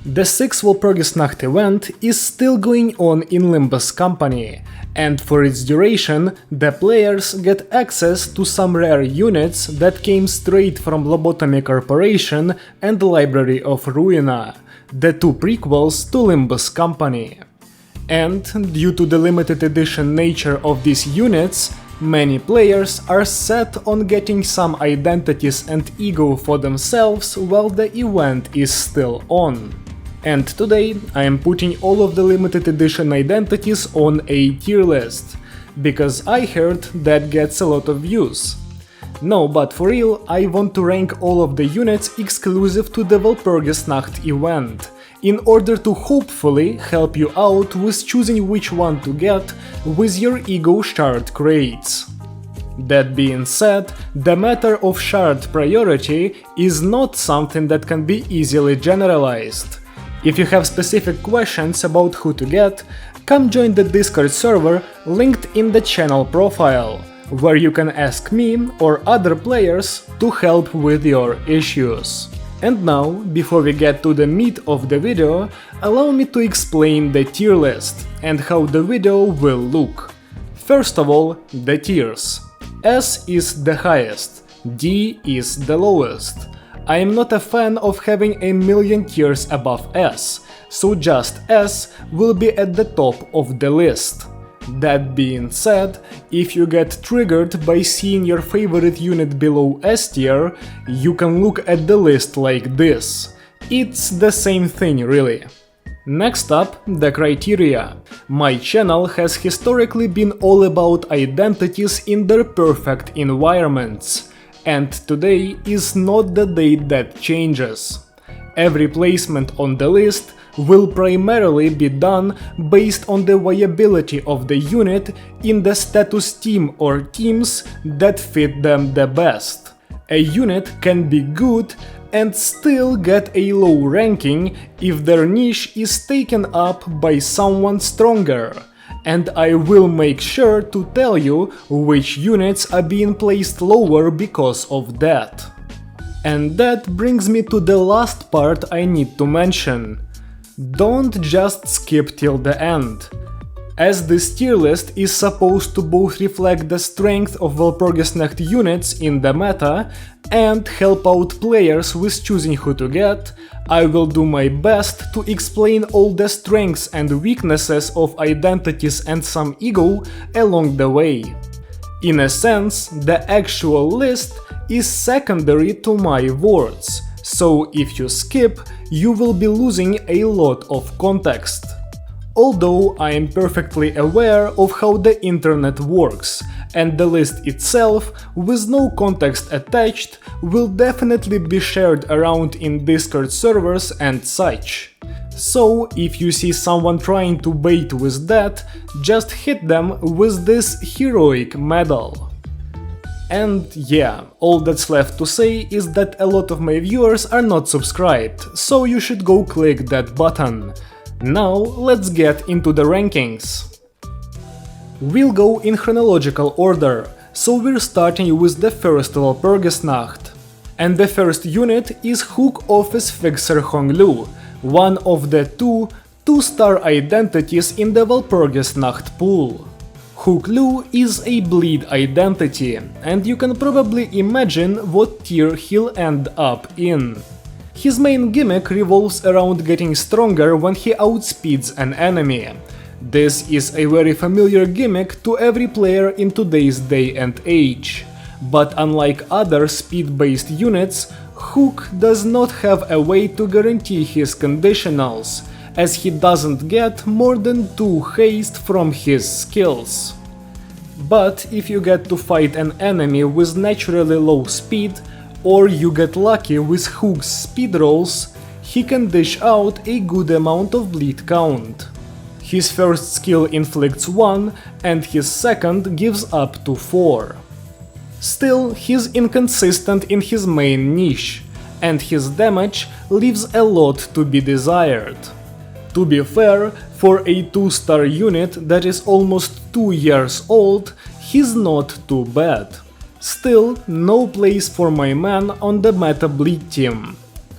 The 6th Walpurgisnacht event is still going on in Limbus company, and for its duration, the players get access to some rare units that came straight from Lobotomy Corporation and the Library of Ruina, the two prequels to Limbus company. And due to the limited edition nature of these units, many players are set on getting some identities and ego for themselves while the event is still on. And today I am putting all of the limited edition identities on a tier list, because I heard that gets a lot of views. No, but for real, I want to rank all of the units exclusive to the Walpurgisnacht event, in order to hopefully help you out with choosing which one to get with your ego shard crates. That being said, the matter of shard priority is not something that can be easily generalized. If you have specific questions about who to get, come join the Discord server linked in the channel profile, where you can ask me or other players to help with your issues. And now, before we get to the meat of the video, allow me to explain the tier list and how the video will look. First of all, the tiers. S is the highest, D is the lowest. I am not a fan of having a million tiers above S, so just S will be at the top of the list. That being said, if you get triggered by seeing your favorite unit below S tier, you can look at the list like this. It's the same thing really. Next up, the criteria. My channel has historically been all about identities in their perfect environments. And today is not the date that changes. Every placement on the list will primarily be done based on the viability of the unit in the status team or teams that fit them the best. A unit can be good and still get a low ranking if their niche is taken up by someone stronger. And I will make sure to tell you which units are being placed lower because of that. And that brings me to the last part I need to mention. Don't just skip till the end. As this tier list is supposed to both reflect the strength of Walpurgisnacht units in the meta and help out players with choosing who to get, I will do my best to explain all the strengths and weaknesses of identities and some ego along the way. In a sense, the actual list is secondary to my words, so if you skip, you will be losing a lot of context. Although I am perfectly aware of how the internet works, and the list itself, with no context attached, will definitely be shared around in Discord servers and such. So if you see someone trying to bait with that, just hit them with this heroic medal. And yeah, all that's left to say is that a lot of my viewers are not subscribed, so you should go click that button. Now let's get into the rankings. We'll go in chronological order, so we're starting with the first Walpurgisnacht. And the first unit is Hook Office Fixer Honglu, one of the two-star identities in the Walpurgisnacht pool. Hook Lu is a bleed identity, and you can probably imagine what tier he'll end up in. His main gimmick revolves around getting stronger when he outspeeds an enemy. This is a very familiar gimmick to every player in today's day and age. But unlike other speed-based units, Hook does not have a way to guarantee his conditionals, as he doesn't get more than 2 haste from his skills. But if you get to fight an enemy with naturally low speed, or you get lucky with Hook's speed rolls, he can dish out a good amount of bleed count. His first skill inflicts 1 and his second gives up to 4. Still, he's inconsistent in his main niche, and his damage leaves a lot to be desired. To be fair, for a 2-star unit that is almost 2 years old, he's not too bad. Still, no place for my man on the meta bleed team.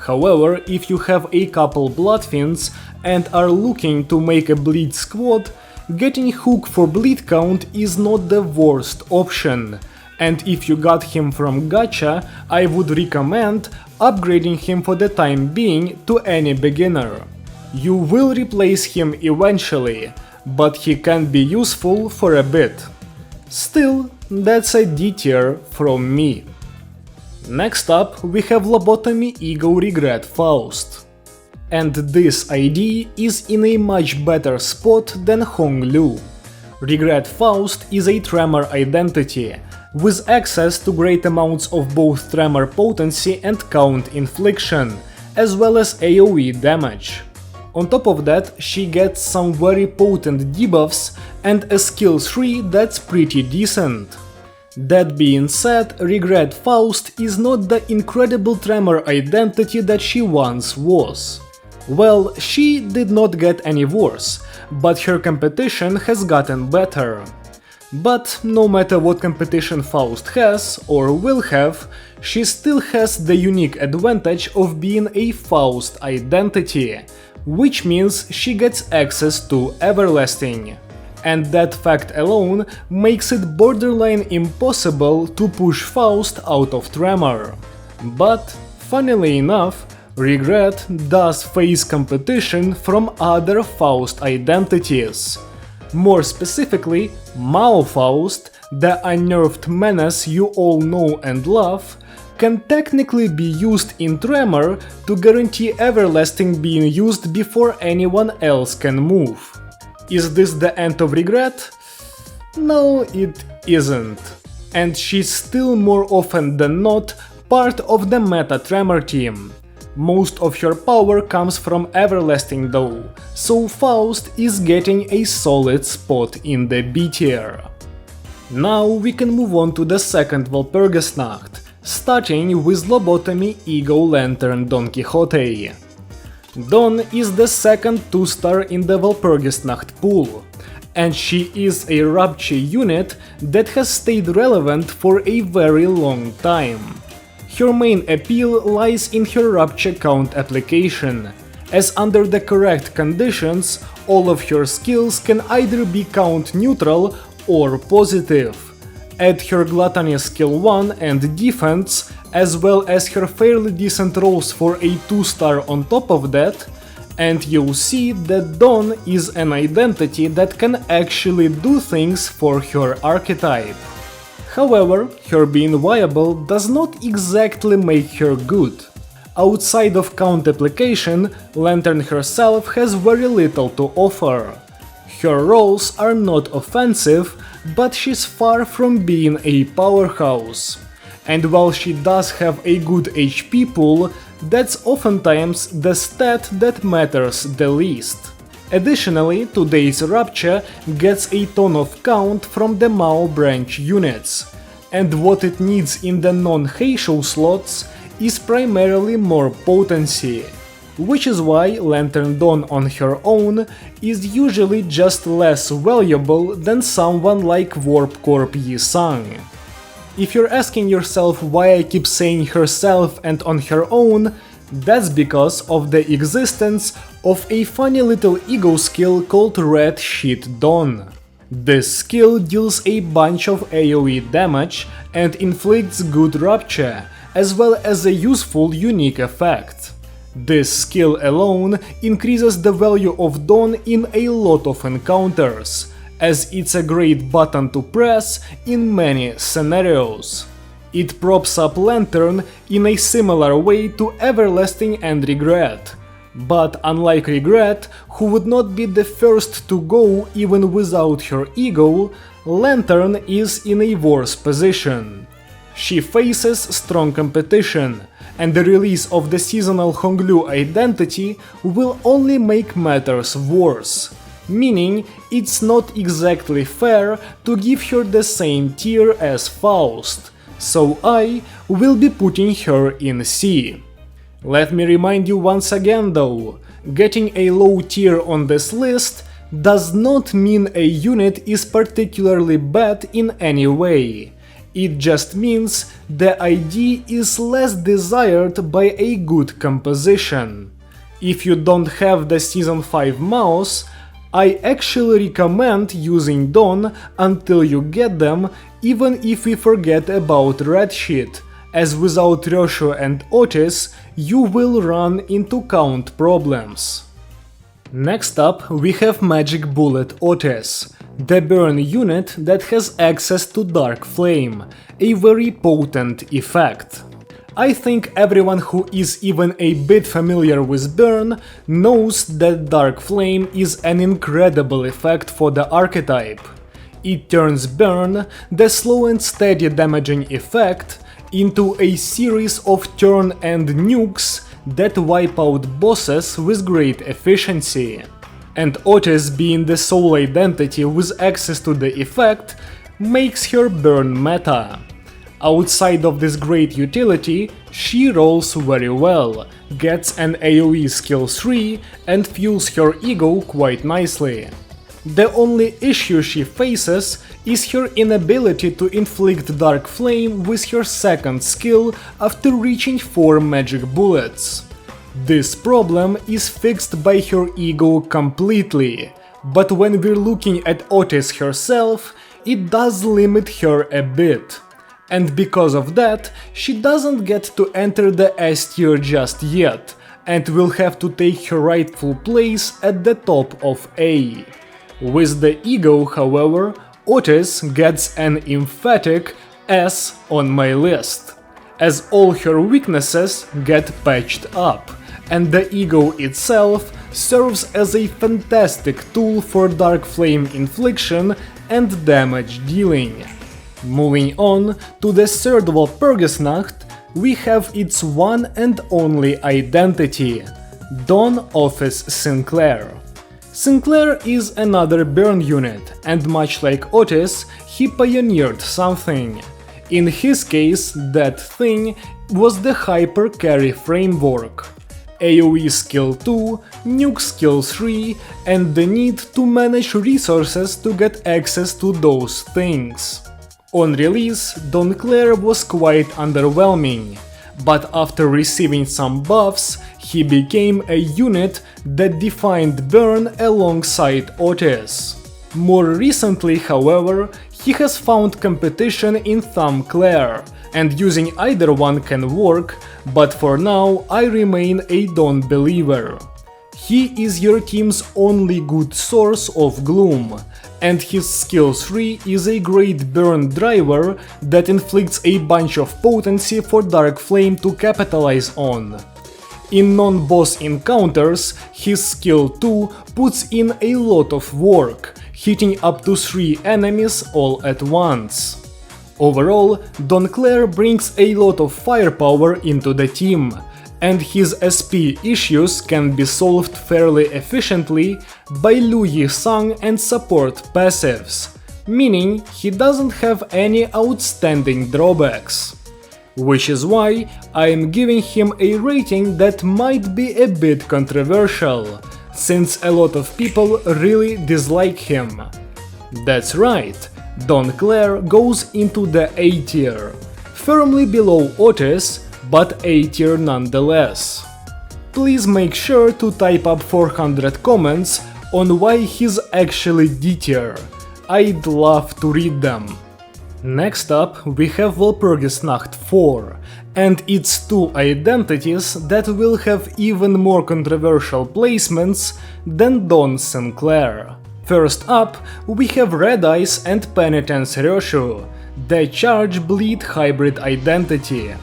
However, if you have a couple Bloodfiends and are looking to make a bleed squad, getting Hook for bleed count is not the worst option, and if you got him from gacha, I would recommend upgrading him for the time being to any beginner. You will replace him eventually, but he can be useful for a bit. Still, that's a D tier from me. Next up, we have Lobotomy Ego Regret Faust. And this ID is in a much better spot than Honglu. Regret Faust is a tremor identity, with access to great amounts of both tremor potency and count infliction, as well as AoE damage. On top of that, she gets some very potent debuffs and a skill tree that's pretty decent. That being said, Regret Faust is not the incredible tremor identity that she once was. Well, she did not get any worse, but her competition has gotten better. But no matter what competition Faust has, or will have, she still has the unique advantage of being a Faust identity, which means she gets access to Everlasting. And that fact alone makes it borderline impossible to push Faust out of Tremor. But, funnily enough, Regret does face competition from other Faust identities. More specifically, Mao Faust, the unnerved menace you all know and love, can technically be used in Tremor to guarantee Everlasting being used before anyone else can move. Is this the end of Regret? No, it isn't. And she's still more often than not part of the meta Tremor team. Most of her power comes from Everlasting though, so Faust is getting a solid spot in the B tier. Now we can move on to the second Walpurgisnacht, starting with Lobotomy Ego Lantern Don Quixote. Don is the second 2-star in the Walpurgisnacht pool, and she is a Rupture unit that has stayed relevant for a very long time. Her main appeal lies in her Rupture count application, as under the correct conditions, all of her skills can either be count neutral or positive. Add her Gluttony skill 1 and defense, as well as her fairly decent rolls for a 2-star on top of that, and you'll see that Dawn is an identity that can actually do things for her archetype. However, her being viable does not exactly make her good. Outside of count application, Lantern herself has very little to offer. Her rolls are not offensive, but she's far from being a powerhouse. And while she does have a good HP pool, that's oftentimes the stat that matters the least. Additionally, today's Rupture gets a ton of count from the Mao branch units, and what it needs in the non-Heisho slots is primarily more potency, which is why Lantern Dawn on her own is usually just less valuable than someone like Warp Corp Yi-Sang. If you're asking yourself why I keep saying herself and on her own, that's because of the existence of a funny little ego skill called Red Shit Dawn. This skill deals a bunch of AoE damage and inflicts good Rupture, as well as a useful unique effect. This skill alone increases the value of Dawn in a lot of encounters, as it's a great button to press in many scenarios. It props up Lantern in a similar way to Everlasting and Regret. But unlike Regret, who would not be the first to go even without her ego, Lantern is in a worse position. She faces strong competition, and the release of the seasonal Honglu identity will only make matters worse. Meaning, it's not exactly fair to give her the same tier as Faust, so I will be putting her in C. Let me remind you once again though, getting a low tier on this list does not mean a unit is particularly bad in any way. It just means the ID is less desired by a good composition. If you don't have the Season 5 mouse, I actually recommend using Dawn until you get them, even if we forget about Red Sheet, as without Roshu and Otis you will run into count problems. Next up we have Magic Bullet Otis, the burn unit that has access to Dark Flame, a very potent effect. I think everyone who is even a bit familiar with burn knows that Dark Flame is an incredible effect for the archetype. It turns burn, the slow and steady damaging effect, into a series of turn and nukes that wipe out bosses with great efficiency. And Otis being the sole identity with access to the effect makes her burn meta. Outside of this great utility, she rolls very well, gets an AoE skill 3 and fuels her ego quite nicely. The only issue she faces is her inability to inflict Dark Flame with her second skill after reaching 4 magic bullets. This problem is fixed by her ego completely, but when we're looking at Otis herself, it does limit her a bit. And because of that, she doesn't get to enter the S tier just yet, and will have to take her rightful place at the top of A. With the ego, however, Otis gets an emphatic S on my list, as all her weaknesses get patched up, and the ego itself serves as a fantastic tool for Dark Flame infliction and damage dealing. Moving on to the third Walpurgisnacht, we have its one and only identity, Dawn Office Sinclair. Sinclair is another burn unit, and much like Otis, he pioneered something. In his case, that thing was the Hyper Carry framework. AoE skill 2, nuke skill 3, and the need to manage resources to get access to those things. On release, Dawn Claire was quite underwhelming, but after receiving some buffs, he became a unit that defined burn alongside Otis. More recently, however, he has found competition in Thumb Claire, and using either one can work, but for now I remain a Dawn believer. He is your team's only good source of gloom, and his skill 3 is a great burn driver that inflicts a bunch of potency for Dark Flame to capitalize on. In non-boss encounters, his skill 2 puts in a lot of work, hitting up to 3 enemies all at once. Overall, Dawn Claire brings a lot of firepower into the team, and his SP issues can be solved fairly efficiently by Lu Yisang and support passives, meaning he doesn't have any outstanding drawbacks. Which is why I am giving him a rating that might be a bit controversial, since a lot of people really dislike him. That's right, Dawn Claire goes into the A tier, firmly below Otis, but A tier nonetheless. Please make sure to type up 400 comments on why he's actually D tier. I'd love to read them. Next up we have Walpurgisnacht 4, and its two identities that will have even more controversial placements than Dawn Sinclair. First up we have Red Eyes and Penitence Roshu, the Charge Bleed hybrid identity.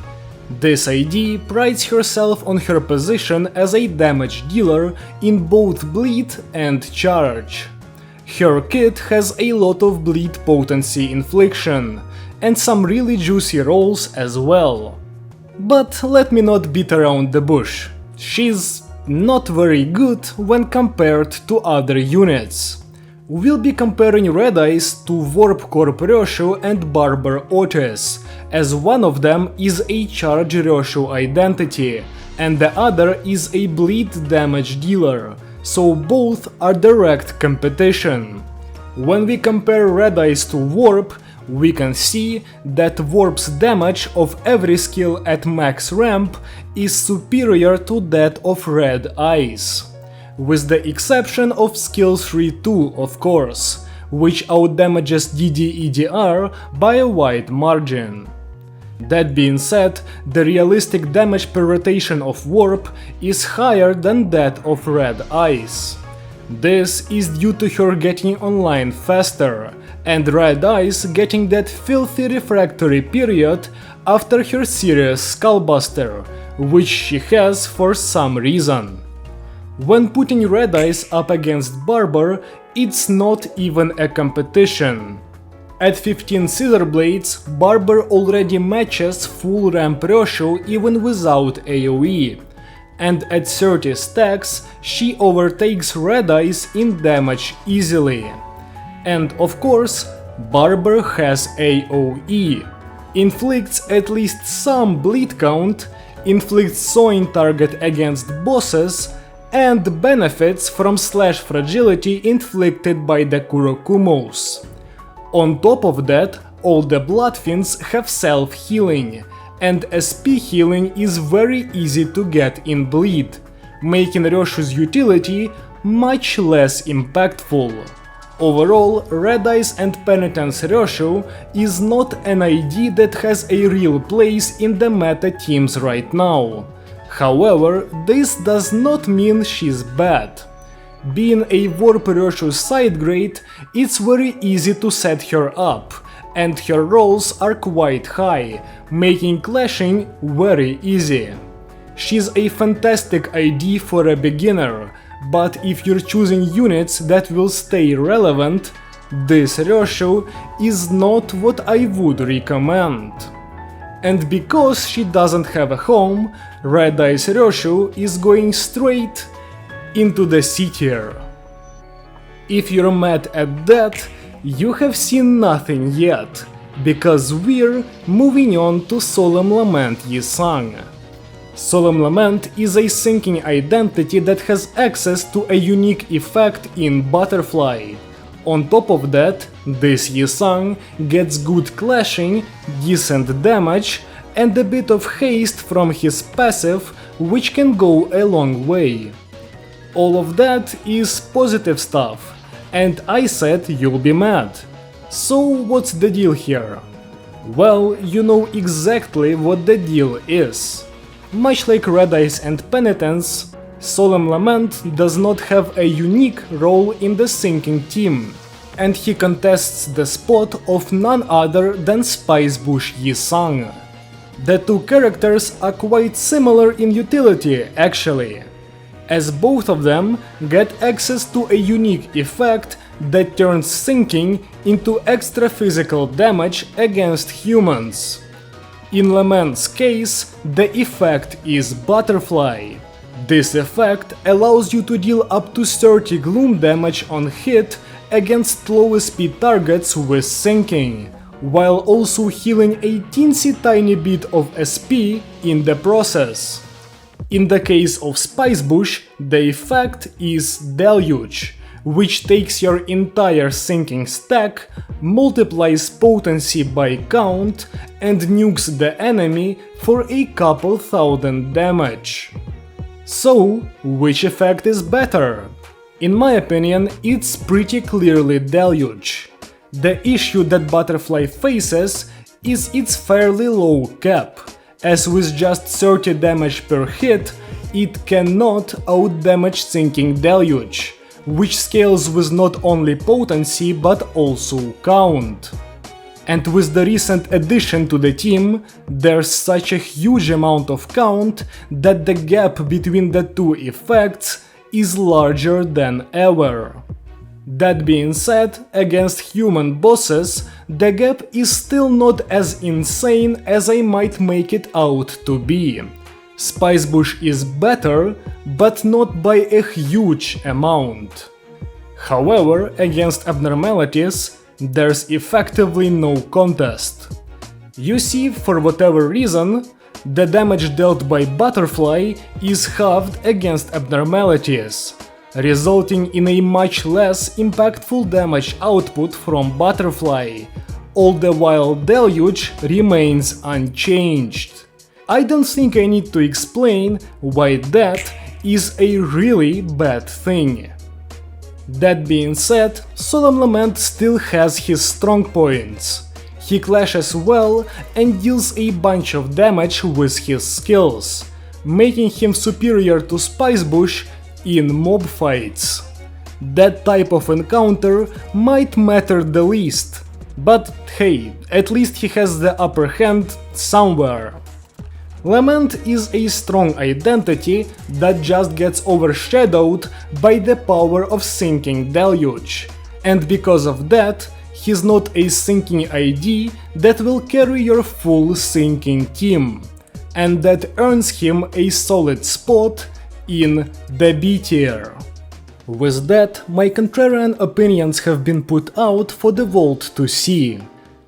This ID prides herself on her position as a damage dealer in both bleed and charge. Her kit has a lot of bleed potency infliction, and some really juicy rolls as well. But let me not beat around the bush, she's not very good when compared to other units. We'll be comparing Red Eyes to Warp Corp Roshu and Barber Otis, as one of them is a Charge Roshu identity, and the other is a bleed damage dealer, so both are direct competition. When we compare Red Eyes to Warp, we can see that Warp's damage of every skill at max ramp is superior to that of Red Eyes, with the exception of skill 3-2 of course, which outdamages DD-EDR by a wide margin. That being said, the realistic damage per rotation of Warp is higher than that of Red Eyes. This is due to her getting online faster, and Red Eyes getting that filthy refractory period after her serious Skullbuster, which she has for some reason. When putting Red Eyes up against Barber, it's not even a competition. At 15 Scissor Blades, Barber already matches full ramp ratio even without AoE, and at 30 stacks she overtakes Red Eyes in damage easily. And of course, Barber has AoE, inflicts at least some bleed count, inflicts sawing target against bosses, and benefits from slash fragility inflicted by the Kurokumos. On top of that, all the Bloodfiends have self-healing, and SP healing is very easy to get in Bleed, making Ryoshu's utility much less impactful. Overall, Red Eyes and Penitence Ryoshu is not an ID that has a real place in the meta teams right now. However, this does not mean she's bad. Being a Warp Ryoshu side grade, it's very easy to set her up, and her rolls are quite high, making clashing very easy. She's a fantastic ID for a beginner, but if you're choosing units that will stay relevant, this Ryoshu is not what I would recommend. And because she doesn't have a home, Red Eyes Ryoshu is going straight into the C tier. If you're mad at that, you have seen nothing yet, because we're moving on to Solemn Lament Yi-Sang. Solemn Lament is a sinking identity that has access to a unique effect in Butterfly. On top of that, this Yi-Sang gets good clashing, decent damage, and a bit of haste from his passive, which can go a long way. All of that is positive stuff, and I said you'll be mad. So what's the deal here? Well, you know exactly what the deal is. Much like Red Eyes and Penitence, Solemn Lament does not have a unique role in the sinking team, and he contests the spot of none other than Spicebush Yi-Sang. The two characters are quite similar in utility, actually, as both of them get access to a unique effect that turns sinking into extra physical damage against humans. In Lament's case, the effect is Butterfly. This effect allows you to deal up to 30 gloom damage on hit against low speed targets with sinking, while also healing a teensy tiny bit of SP in the process. In the case of Spicebush, the effect is Deluge, which takes your entire sinking stack, multiplies potency by count, and nukes the enemy for a couple thousand damage. So, which effect is better? In my opinion, it's pretty clearly Deluge. The issue that Butterfly faces is its fairly low cap, as with just 30 damage per hit, it cannot outdamage Sinking Deluge, which scales with not only potency but also count. And with the recent addition to the team, there's such a huge amount of count that the gap between the two effects is larger than ever. That being said, against human bosses, the gap is still not as insane as I might make it out to be. Spicebush is better, but not by a huge amount. However, against abnormalities, there's effectively no contest. You see, for whatever reason, the damage dealt by Butterfly is halved against abnormalities, resulting in a much less impactful damage output from Butterfly, all the while Deluge remains unchanged. I don't think I need to explain why that is a really bad thing. That being said, Solemn Lament still has his strong points. He clashes well and deals a bunch of damage with his skills, making him superior to Spicebush in mob fights. That type of encounter might matter the least, but hey, at least he has the upper hand somewhere. Lament is a strong identity that just gets overshadowed by the power of Sinking Deluge, and because of that, he's not a sinking ID that will carry your full sinking team, and that earns him a solid spot in the B tier. With that, my contrarian opinions have been put out for the world to see.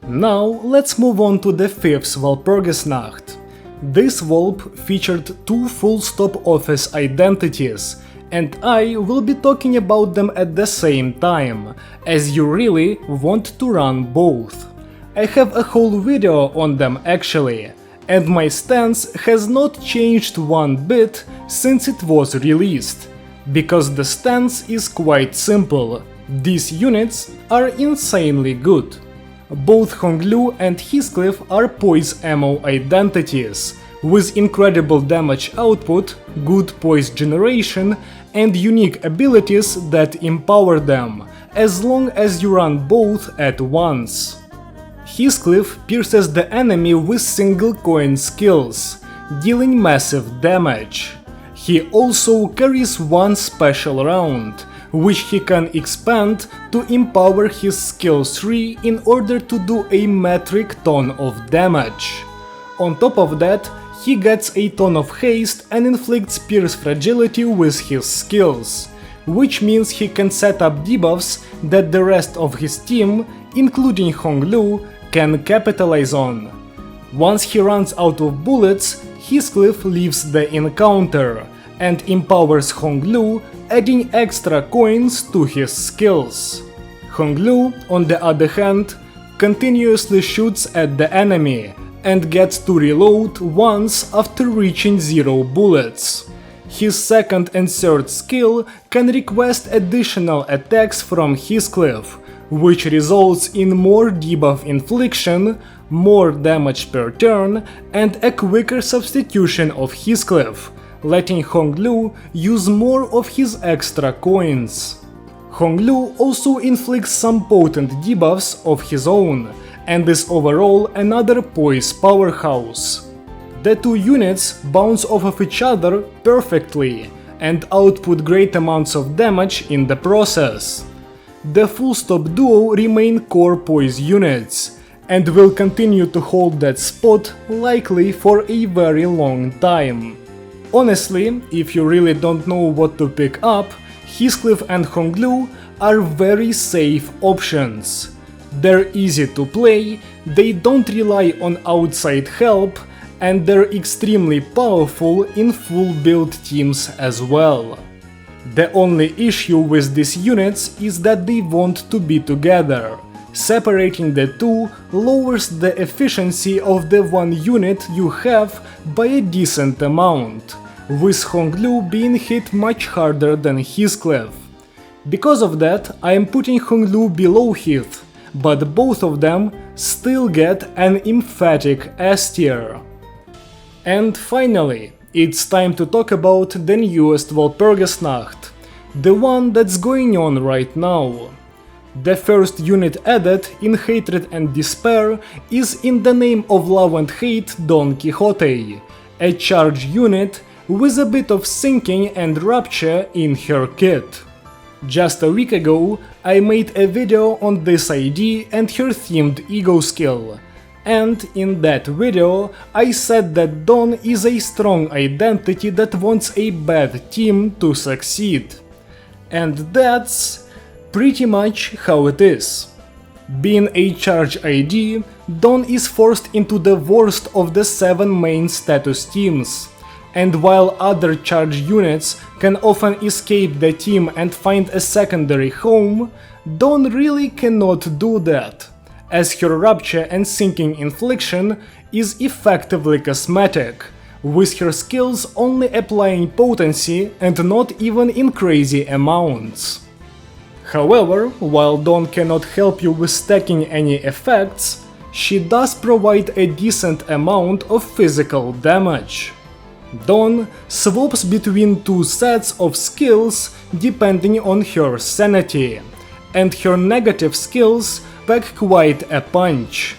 Now let's move on to the 5th Walpurgisnacht. This Walp featured 2 full-stop office identities, and I will be talking about them at the same time, as you really want to run both. I have a whole video on them actually, and my stance has not changed one bit since it was released, because the stance is quite simple. These units are insanely good. Both Honglu and Heathcliff are poise ammo identities, with incredible damage output, good poise generation, and unique abilities that empower them, as long as you run both at once. Heathcliff pierces the enemy with single coin skills, dealing massive damage. He also carries one special round, which he can expand to empower his skill 3 in order to do a metric ton of damage. On top of that, he gets a ton of haste and inflicts Pierce fragility with his skills, which means he can set up debuffs that the rest of his team, including Honglu, can capitalize on. Once he runs out of bullets, Heathcliff leaves the encounter and empowers Honglu, adding extra coins to his skills. Honglu, on the other hand, continuously shoots at the enemy and gets to reload once after reaching 0 bullets. His second and third skill can request additional attacks from Heathcliff, which results in more debuff infliction, more damage per turn, and a quicker substitution of Heathcliff, letting Honglu use more of his extra coins. Honglu also inflicts some potent debuffs of his own, and is overall another poise powerhouse. The 2 units bounce off of each other perfectly, and output great amounts of damage in the process. The full-stop duo remain core poise units, and will continue to hold that spot likely for a very long time. Honestly, if you really don't know what to pick up, Heathcliff and Honglu are very safe options. They're easy to play, they don't rely on outside help, and they're extremely powerful in full build teams as well. The only issue with these units is that they want to be together. Separating the 2 lowers the efficiency of the 1 unit you have by a decent amount, with Honglu being hit much harder than Heathcliff. Because of that, I am putting Honglu below Heath, but both of them still get an emphatic S tier. And finally, it's time to talk about the newest Walpurgisnacht, the one that's going on right now. The first unit added in Hatred and Despair is In the Name of Love and Hate Don Quixote, a charge unit with a bit of sinking and rapture in her kit. Just a week ago, I made a video on this ID and her themed ego skill, and in that video I said that Dawn is a strong identity that wants a bad team to succeed. And that's pretty much how it is. Being a charge ID, Dawn is forced into the worst of the 7 main status teams, and while other charge units can often escape the team and find a secondary home, Dawn really cannot do that, as her Rupture and Sinking Infliction is effectively cosmetic, with her skills only applying potency and not even in crazy amounts. However, while Dawn cannot help you with stacking any effects, she does provide a decent amount of physical damage. Dawn swaps between two sets of skills depending on her sanity, and her negative skills pack quite a punch.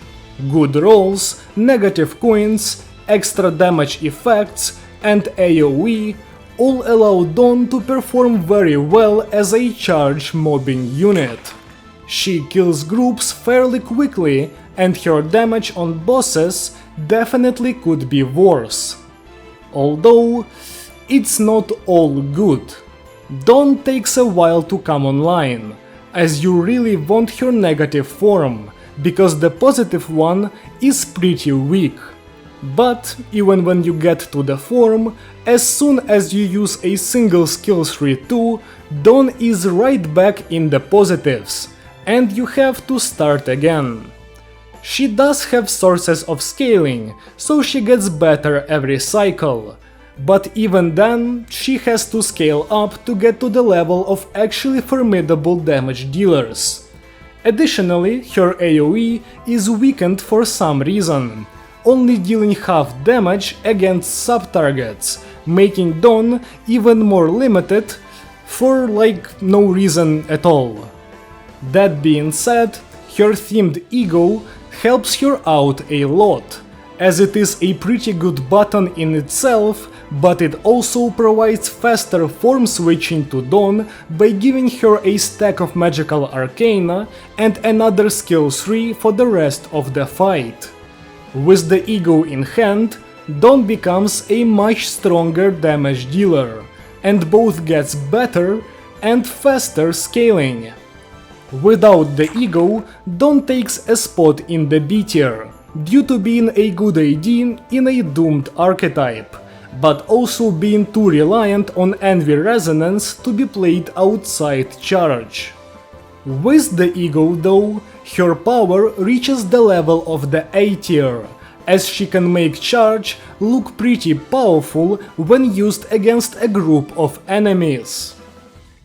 Good rolls, negative coins, extra damage effects, and AoE all allow Dawn to perform very well as a charge mobbing unit. She kills groups fairly quickly, and her damage on bosses definitely could be worse. Although, it's not all good. Dawn takes a while to come online, as you really want her negative form, because the positive one is pretty weak. But even when you get to the form, as soon as you use a single skill tree too, Dawn is right back in the positives, and you have to start again. She does have sources of scaling, so she gets better every cycle, but even then she has to scale up to get to the level of actually formidable damage dealers. Additionally, her AoE is weakened for some reason, only dealing half damage against sub-targets, making Dawn even more limited for no reason at all. That being said, her themed ego helps her out a lot, as it is a pretty good button in itself, but it also provides faster form switching to Dawn by giving her a stack of magical arcana and another skill tree for the rest of the fight. With the ego in hand, Dawn becomes a much stronger damage dealer, and both gets better and faster scaling. Without the ego, Dawn takes a spot in the B tier, due to being a good AD in a doomed archetype, but also being too reliant on Envy Resonance to be played outside charge. With the ego though, her power reaches the level of the A tier, as she can make charge look pretty powerful when used against a group of enemies.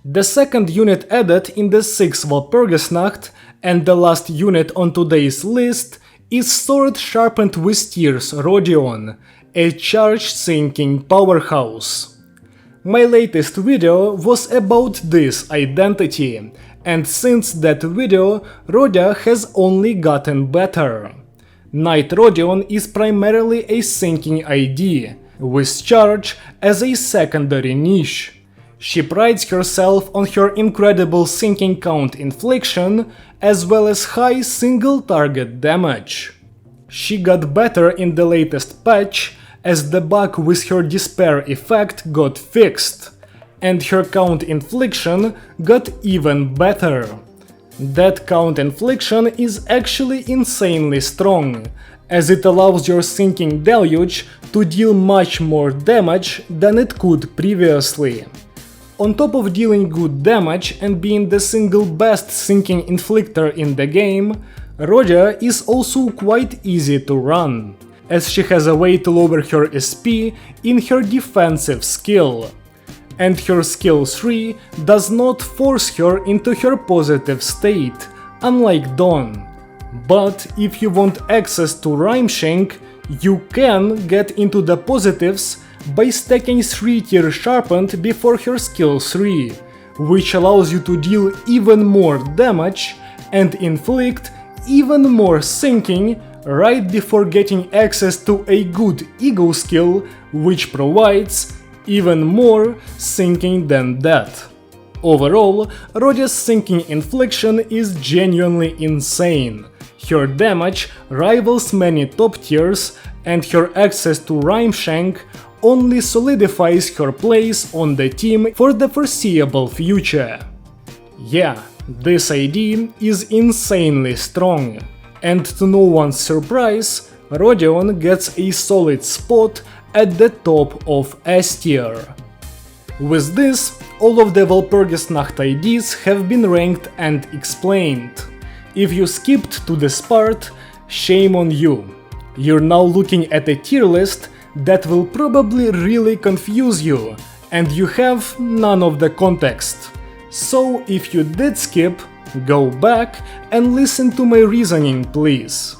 The second unit added in the 6th Walpurgisnacht, and the last unit on today's list, is Sword Sharpened with Tears Rodion, a charge-sinking powerhouse. My latest video was about this identity, and since that video, Rodia has only gotten better. Knight Rodion is primarily a sinking ID, with charge as a secondary niche. She prides herself on her incredible sinking count infliction, as well as high single target damage. She got better in the latest patch, as the bug with her despair effect got fixed, and her count infliction got even better. That count infliction is actually insanely strong, as it allows your sinking deluge to deal much more damage than it could previously. On top of dealing good damage and being the single best sinking inflictor in the game, Rodia is also quite easy to run, as she has a way to lower her SP in her defensive skill, and her skill 3 does not force her into her positive state, unlike Dawn. But if you want access to Rhymeshank, you can get into the positives by stacking 3 tier sharpened before her skill 3, which allows you to deal even more damage and inflict even more sinking right before getting access to a good ego skill, which provides even more sinking than that. Overall, Rodia's sinking infliction is genuinely insane. Her damage rivals many top tiers, and her access to Rhymeshank only solidifies her place on the team for the foreseeable future. Yeah, this ID is insanely strong, and to no one's surprise, Rodion gets a solid spot at the top of S tier. With this, all of the Walpurgisnacht IDs have been ranked and explained. If you skipped to this part, shame on you. You're now looking at a tier list that will probably really confuse you, and you have none of the context. So if you did skip, go back and listen to my reasoning, please.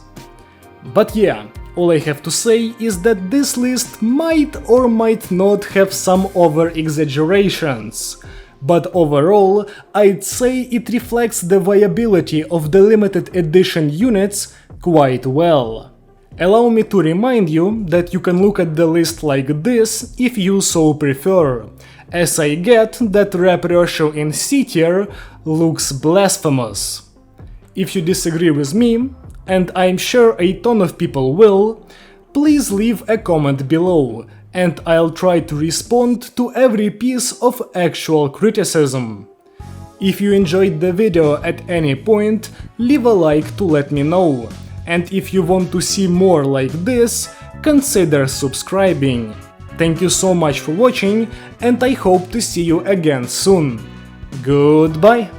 But yeah, all I have to say is that this list might or might not have some over-exaggerations. But overall, I'd say it reflects the viability of the limited edition units quite well. Allow me to remind you that you can look at the list like this if you so prefer, as I get that rep ratio in C tier looks blasphemous. If you disagree with me, and I'm sure a ton of people will, please leave a comment below, and I'll try to respond to every piece of actual criticism. If you enjoyed the video at any point, leave a like to let me know, and if you want to see more like this, consider subscribing. Thank you so much for watching, and I hope to see you again soon. Goodbye!